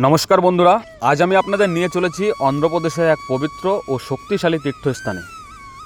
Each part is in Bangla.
নমস্কার বন্ধুরা, আজ আমি আপনাদের নিয়ে চলেছি অন্ধ্রপ্রদেশের এক পবিত্র ও শক্তিশালী তীর্থস্থানে।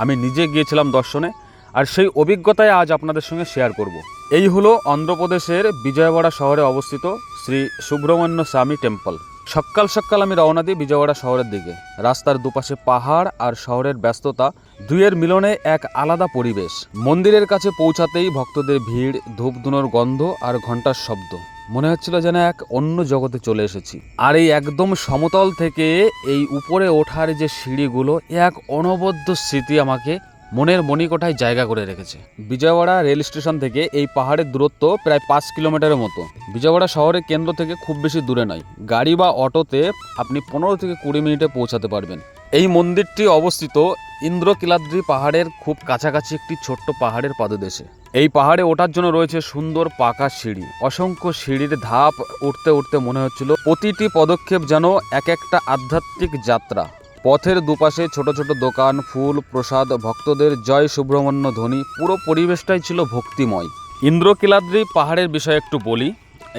আমি নিজে গিয়েছিলাম দর্শনে, আর সেই অভিজ্ঞতায় আজ আপনাদের সঙ্গে শেয়ার করব। এই হলো অন্ধ্রপ্রদেশের বিজয়ওয়াড়া শহরে অবস্থিত শ্রী সুব্রহ্মণ্য স্বামী টেম্পল। সকাল সকাল আমি রওনা দিই বিজয়ওয়াড়া শহরের দিকে। রাস্তার দুপাশে পাহাড় আর শহরের ব্যস্ততা, দুইয়ের মিলনে এক আলাদা পরিবেশ। মন্দিরের কাছে পৌঁছাতেই ভক্তদের ভিড়, ধূপধুনোর গন্ধ আর ঘণ্টার শব্দ, মনে হচ্ছিল যেন এক অন্য জগতে চলে এসেছি। আর এই একদম সমতল থেকে এই উপরে ওঠার যে সিঁড়িগুলো, এক অনবদ্য স্মৃতি আমাকে মনের মণিকোঠায় জায়গা করে রেখেছে। বিজয়ওয়াড়া রেল স্টেশন থেকে এই পাহাড়ের দূরত্ব প্রায় 5 কিলোমিটারের মতো। বিজয়ওয়াড়া শহরের কেন্দ্র থেকে খুব বেশি দূরে নয়, গাড়ি বা অটোতে আপনি 15 থেকে 20 মিনিটে পৌঁছাতে পারবেন। এই মন্দিরটি অবস্থিত ইন্দ্রকিলাদ্রি পাহাড়ের খুব কাছাকাছি একটি ছোট্ট পাহাড়ের পাদদেশে। এই পাহাড়ে ওঠার জন্য রয়েছে সুন্দর পাকা সিঁড়ি। অসংখ্য সিঁড়ির ধাপ উঠতে উঠতে মনে হচ্ছিল প্রতিটি পদক্ষেপ যেন এক একটা আধ্যাত্মিক যাত্রা। পথের দুপাশে ছোট ছোট দোকান, ফুল, প্রসাদ, ভক্তদের জয় সুব্রহ্মণ্য ধ্বনি, পুরো পরিবেশটাই ছিল ভক্তিময়। ইন্দ্রকিলাদ্রি পাহাড়ের বিষয়ে একটু বলি।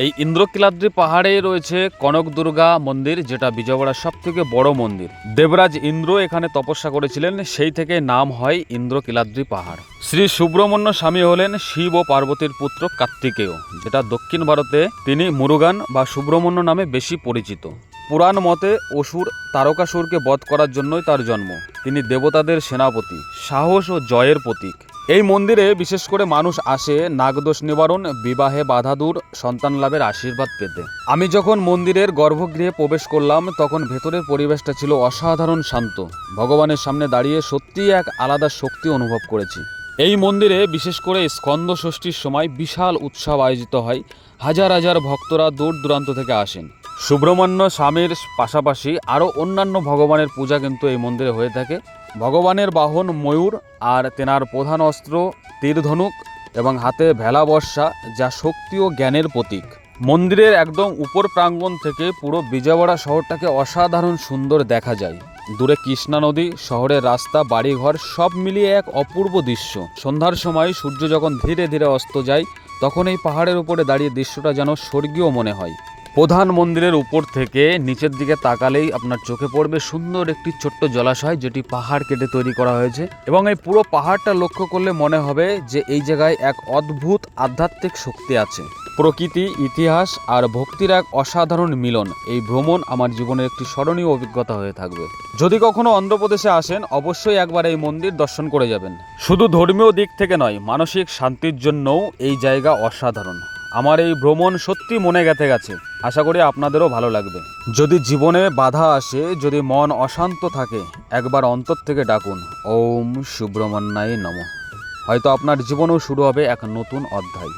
এই ইন্দ্রকিলাদ্রি পাহাড়ে রয়েছে কনক দুর্গা মন্দির, যেটা বিজয়ওয়াড়ার সব থেকে বড় মন্দির। দেবরাজ ইন্দ্র এখানে তপস্যা করেছিলেন, সেই থেকে নাম হয় ইন্দ্রকিলাদ্রি পাহাড়। শ্রী সুব্রহ্মণ্য স্বামী হলেন শিব ও পার্বতীর পুত্র কার্তিকেয়, যেটা দক্ষিণ ভারতে তিনি মুরুগান বা সুব্রহ্মণ্য নামে বেশি পরিচিত। পুরাণ মতে অসুর তারকাসুরকে বধ করার জন্যই তার জন্ম। তিনি দেবতাদের সেনাপতি, সাহস ও জয়ের প্রতীক। এই মন্দিরে বিশেষ করে মানুষ আসে নাগদোষ নিবারণ, বিবাহে বাধা দূর, সন্তান লাভের আশীর্বাদ পেতে। আমি যখন মন্দিরের গর্ভগৃহে প্রবেশ করলাম, তখন ভেতরের পরিবেশটা ছিল অসাধারণ শান্ত। ভগবানের সামনে দাঁড়িয়ে সত্যিই এক আলাদা শক্তি অনুভব করেছি। এই মন্দিরে বিশেষ করে স্কন্দ ষষ্ঠীর সময় বিশাল উৎসব আয়োজিত হয়। হাজার হাজার ভক্তরা দূর দূরান্ত থেকে আসেন। সুব্রহ্মণ্য স্বামীর পাশাপাশি আরও অন্যান্য ভগবানের পূজা কিন্তু এই মন্দিরে হয়ে থাকে। ভগবানের বাহন ময়ূর, আর তেনার প্রধান অস্ত্র তীরধনুক এবং হাতে ভেলা বর্ষা, যা শক্তি ও জ্ঞানের প্রতীক। মন্দিরের একদম উপর প্রাঙ্গণ থেকে পুরো বিজয়ওয়াড়া শহরটাকে অসাধারণ সুন্দর দেখা যায়। দূরে কৃষ্ণা নদী, শহরের রাস্তা, বাড়িঘর সব মিলিয়ে এক অপূর্ব দৃশ্য। সন্ধ্যার সময় সূর্য যখন ধীরে ধীরে অস্ত যায়, তখন এই পাহাড়ের উপরে দাঁড়িয়ে দৃশ্যটা যেন স্বর্গীয় মনে হয়। প্রধান মন্দিরের উপর থেকে নিচের দিকে তাকালেই আপনার চোখে পড়বে সুন্দর একটি ছোট্ট জলাশয়, যেটি পাহাড় কেটে তৈরি করা হয়েছে। এবং এই পুরো পাহাড়টা লক্ষ্য করলে মনে হবে যে এই জায়গায় এক অদ্ভুত আধ্যাত্মিক শক্তি আছে। প্রকৃতি, ইতিহাস আর ভক্তির এক অসাধারণ মিলন। এই ভ্রমণ আমার জীবনের একটি স্মরণীয় অভিজ্ঞতা হয়ে থাকবে। যদি কখনো অন্ধ্রপ্রদেশে আসেন, অবশ্যই একবার এই মন্দির দর্শন করে যাবেন। শুধু ধর্মীয় দিক থেকে নয়, মানসিক শান্তির জন্যও এই জায়গা অসাধারণ। আমার এই ভ্রমণ সত্যি মনে গেঁথে গেছে। আশা করি আপনাদেরও ভালো লাগবে। যদি জীবনে বাধা আসে, যদি মন অশান্ত থাকে, একবার অন্তর থেকে ডাকুন ওম সুব্রহ্মণ্যায় নমঃ। হয়তো আপনার জীবনেও শুরু হবে এক নতুন অধ্যায়।